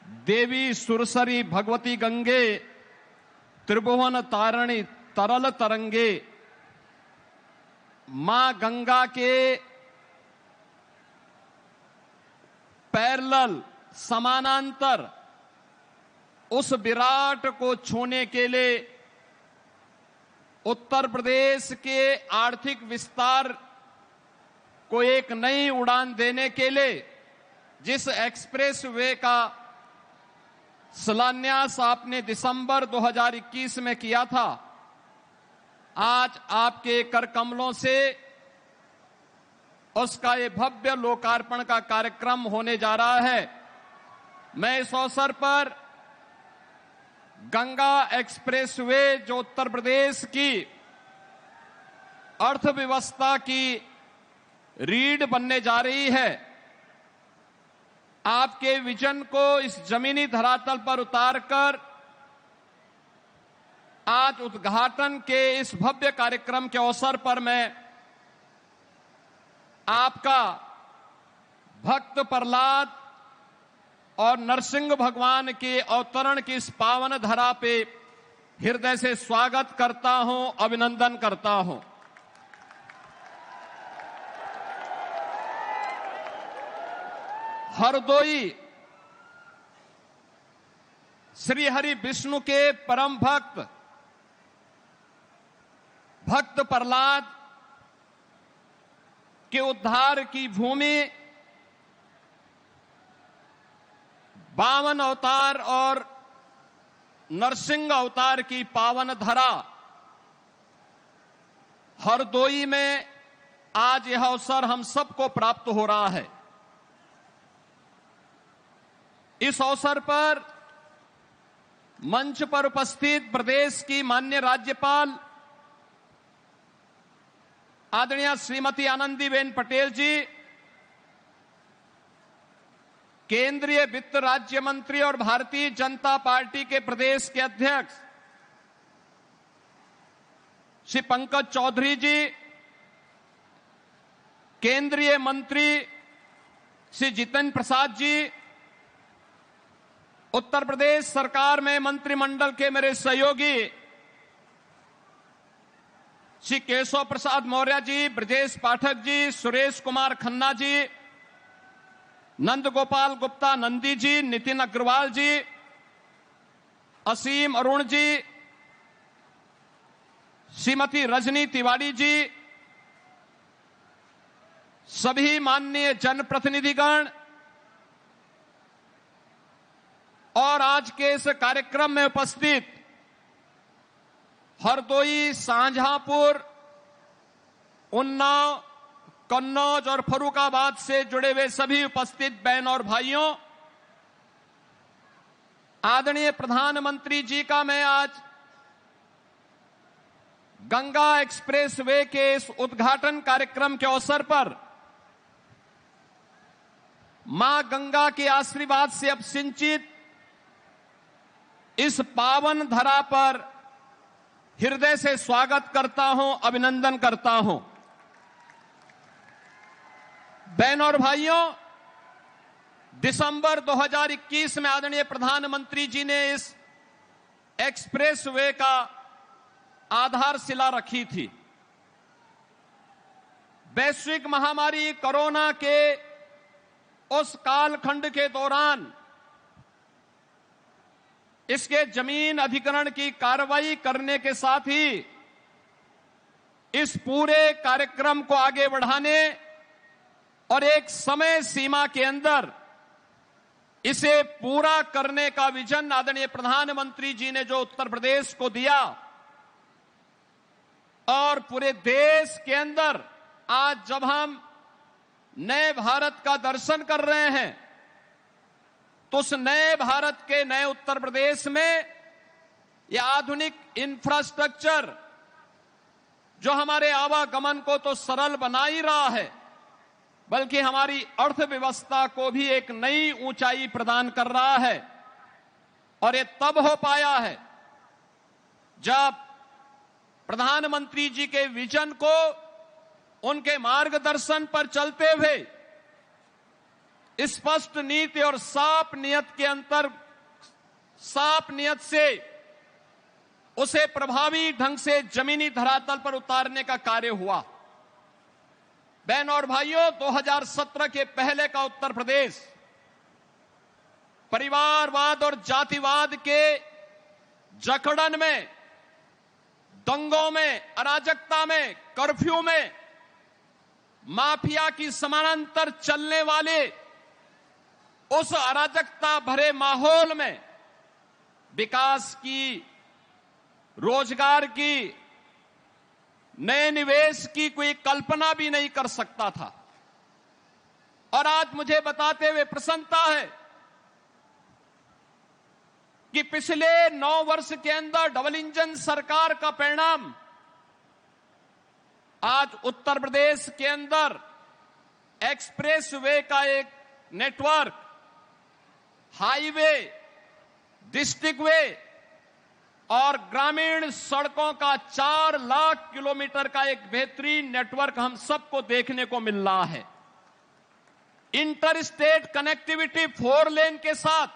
देवी सुरसरी भगवती गंगे, त्रिभुवन तारिणी तरल तरंगे। मां गंगा के पैरेलल समानांतर उस विराट को छूने के लिए उत्तर प्रदेश के आर्थिक विस्तार को एक नई उड़ान देने के लिए जिस एक्सप्रेस वे का शिलान्यास आपने दिसंबर 2021 में किया था, आज आपके कर कमलों से उसका ये भव्य लोकार्पण का कार्यक्रम होने जा रहा है। मैं इस अवसर पर गंगा एक्सप्रेसवे जो उत्तर प्रदेश की अर्थव्यवस्था की रीढ़ बनने जा रही है, आपके विजन को इस जमीनी धरातल पर उतारकर आज उद्घाटन के इस भव्य कार्यक्रम के अवसर पर मैं आपका भक्त प्रहलाद और नरसिंह भगवान के अवतरण की इस पावन धरा पे हृदय से स्वागत करता हूं, अभिनंदन करता हूं। हरदोई श्री हरि विष्णु के परम भक्त भक्त प्रहलाद के उद्धार की भूमि, 52 अवतार और नरसिंह अवतार की पावन धरा हरदोई में आज यह अवसर हम सबको प्राप्त हो रहा है। इस अवसर पर मंच पर उपस्थित प्रदेश की माननीय राज्यपाल आदरणीय श्रीमती आनंदीबेन पटेल जी, केंद्रीय वित्त राज्य मंत्री और भारतीय जनता पार्टी के प्रदेश के अध्यक्ष श्री पंकज चौधरी जी, केंद्रीय मंत्री श्री जितेंद्र प्रसाद जी, उत्तर प्रदेश सरकार में मंत्रिमंडल के मेरे सहयोगी श्री केशव प्रसाद मौर्य जी, ब्रजेश पाठक जी, सुरेश कुमार खन्ना जी, नंद गोपाल गुप्ता नंदी जी, नितिन अग्रवाल जी, असीम अरुण जी, श्रीमती रजनी तिवारी जी, सभी माननीय जनप्रतिनिधिगण और आज के इस कार्यक्रम में उपस्थित हरदोई, शाहजहांपुर, उन्नाव, कन्नौज और फर्रुखाबाद से जुड़े हुए सभी उपस्थित बहन और भाइयों, आदरणीय प्रधानमंत्री जी का मैं आज गंगा एक्सप्रेसवे के इस उद्घाटन कार्यक्रम के अवसर पर मां गंगा के आशीर्वाद से अब सिंचित इस पावन धरा पर हृदय से स्वागत करता हूं, अभिनंदन करता हूं। बहनों और भाइयों, दिसंबर 2021 में आदरणीय प्रधानमंत्री जी ने इस एक्सप्रेसवे का आधारशिला रखी थी। वैश्विक महामारी कोरोना के उस कालखंड के दौरान इसके जमीन अधिग्रहण की कार्रवाई करने के साथ ही इस पूरे कार्यक्रम को आगे बढ़ाने और एक समय सीमा के अंदर इसे पूरा करने का विजन आदरणीय प्रधानमंत्री जी ने जो उत्तर प्रदेश को दिया और पूरे देश के अंदर आज जब हम नए भारत का दर्शन कर रहे हैं तो उस नए भारत के नए उत्तर प्रदेश में यह आधुनिक इंफ्रास्ट्रक्चर जो हमारे आवागमन को तो सरल बना ही रहा है, बल्कि हमारी अर्थव्यवस्था को भी एक नई ऊंचाई प्रदान कर रहा है। और ये तब हो पाया है जब प्रधानमंत्री जी के विजन को, उनके मार्गदर्शन पर चलते हुए स्पष्ट नीति और साफ नियत से उसे प्रभावी ढंग से जमीनी धरातल पर उतारने का कार्य हुआ। बहनों और भाइयों, 2017 के पहले का उत्तर प्रदेश परिवारवाद और जातिवाद के जकड़न में, दंगों में, अराजकता में, कर्फ्यू में, माफिया की समानांतर चलने वाले उस अराजकता भरे माहौल में विकास की, रोजगार की, नए निवेश की कोई कल्पना भी नहीं कर सकता था। और आज मुझे बताते हुए प्रसन्नता है कि पिछले 9 वर्ष के अंदर डबल इंजन सरकार का परिणाम आज उत्तर प्रदेश के अंदर एक्सप्रेस वे का एक नेटवर्क, हाईवे, डिस्ट्रिक्ट वे और ग्रामीण सड़कों का 4 लाख किलोमीटर का एक बेहतरीन नेटवर्क हम सबको देखने को मिल रहा है। इंटर स्टेट कनेक्टिविटी 4 लेन के साथ,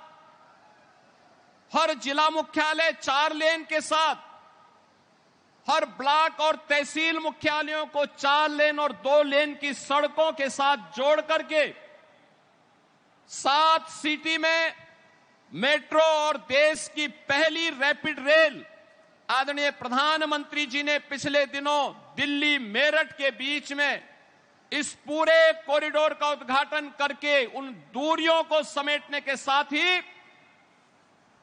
हर जिला मुख्यालय 4 लेन के साथ, हर ब्लॉक और तहसील मुख्यालयों को 4 लेन और 2 लेन की सड़कों के साथ जोड़ करके 7 सिटी में मेट्रो और देश की पहली रैपिड रेल आदरणीय प्रधानमंत्री जी ने पिछले दिनों दिल्ली मेरठ के बीच में इस पूरे कॉरिडोर का उद्घाटन करके उन दूरियों को समेटने के साथ ही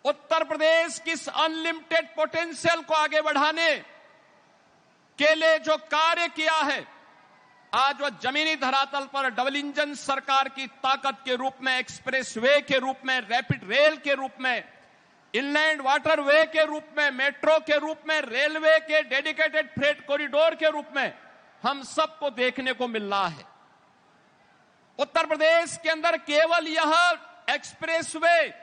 उत्तर प्रदेश की अनलिमिटेड पोटेंशियल को आगे बढ़ाने के लिए जो कार्य किया है, आज वह जमीनी धरातल पर डबल इंजन सरकार की ताकत के रूप में, एक्सप्रेस वे के रूप में, रैपिड रेल के रूप में, इनलैंड वाटर वे के रूप में, मेट्रो के रूप में, रेलवे के डेडिकेटेड फ्रेट कॉरिडोर के रूप में हम सबको देखने को मिल रहा है। उत्तर प्रदेश के अंदर केवल यह एक्सप्रेस वे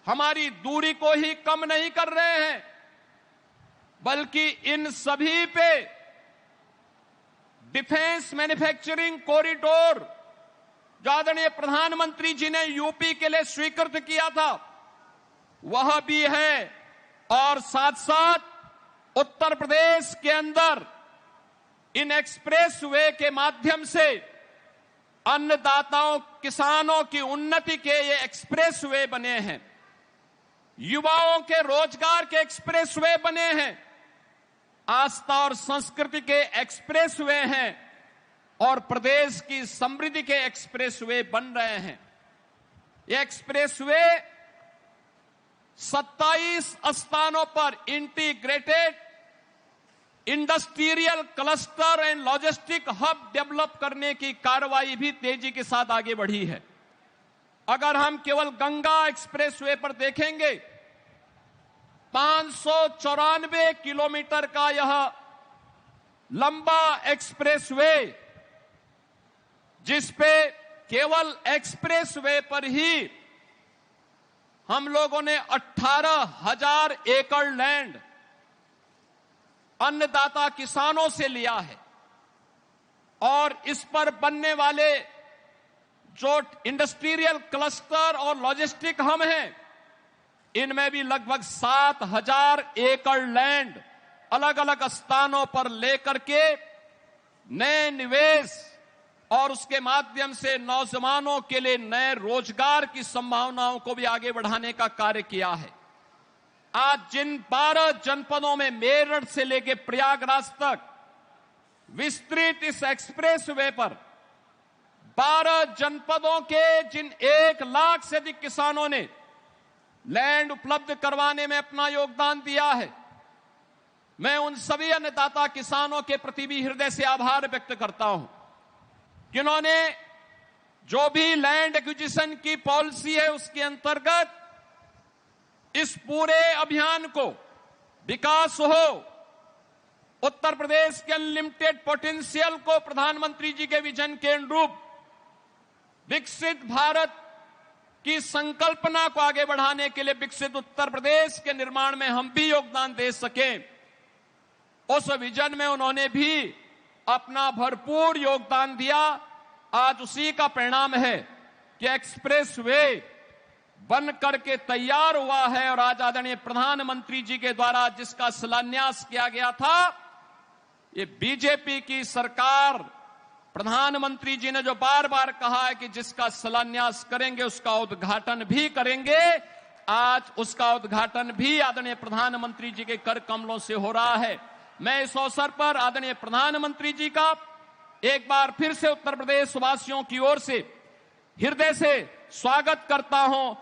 हमारी दूरी को ही कम नहीं कर रहे हैं, बल्कि इन सभी पे डिफेंस मैन्युफैक्चरिंग कॉरिडोर जो आदरणीय प्रधानमंत्री जी ने यूपी के लिए स्वीकृत किया था, वह भी है। और साथ साथ उत्तर प्रदेश के अंदर इन एक्सप्रेस वे के माध्यम से अन्नदाताओं, किसानों की उन्नति के ये एक्सप्रेस वे बने हैं, युवाओं के रोजगार के एक्सप्रेस वे बने हैं, आस्था और संस्कृति के एक्सप्रेस वे हैं और प्रदेश की समृद्धि के एक्सप्रेस वे बन रहे हैं। ये एक्सप्रेस वे 27 स्थानों पर integrated industrial cluster and logistic hub develop करने की कार्रवाई भी तेजी के साथ आगे बढ़ी है। अगर हम केवल गंगा एक्सप्रेस वे पर देखेंगे, 594 किलोमीटर का यह लंबा एक्सप्रेस वे, जिस पे केवल एक्सप्रेस वे पर ही हम लोगों ने 18,000 एकड़ लैंड अन्नदाता किसानों से लिया है और इस पर बनने वाले जो इंडस्ट्रियल क्लस्टर और लॉजिस्टिक हब हैं, इनमें भी लगभग 7,000 एकड़ लैंड अलग अलग स्थानों पर लेकर के नए निवेश और उसके माध्यम से नौजवानों के लिए नए रोजगार की संभावनाओं को भी आगे बढ़ाने का कार्य किया है। आज जिन 12 जनपदों में मेरठ से लेकर प्रयागराज तक विस्तृत इस एक्सप्रेस वे पर 12 जनपदों के जिन 1 लाख से अधिक किसानों ने लैंड उपलब्ध करवाने में अपना योगदान दिया है, मैं उन सभी अन्नदाता किसानों के प्रति भी हृदय से आभार व्यक्त करता हूं, जिन्होंने जो भी लैंड एक्विजिशन की पॉलिसी है उसके अंतर्गत इस पूरे अभियान को विकास हो, उत्तर प्रदेश के अनलिमिटेड पोटेंशियल को प्रधानमंत्री जी के विजन के अनुरूप विकसित भारत की संकल्पना को आगे बढ़ाने के लिए विकसित उत्तर प्रदेश के निर्माण में हम भी योगदान दे सकें, उस विजन में उन्होंने भी अपना भरपूर योगदान दिया। आज उसी का परिणाम है कि एक्सप्रेस वे बन करके तैयार हुआ है और आज आदरणीय प्रधानमंत्री जी के द्वारा जिसका शिलान्यास किया गया था, ये बीजेपी की सरकार, प्रधानमंत्री जी ने जो बार बार कहा है कि जिसका शिलान्यास करेंगे उसका उद्घाटन भी करेंगे, आज उसका उद्घाटन भी आदरणीय प्रधानमंत्री जी के कर कमलों से हो रहा है। मैं इस अवसर पर आदरणीय प्रधानमंत्री जी का एक बार फिर से उत्तर प्रदेश वासियों की ओर से हृदय से स्वागत करता हूं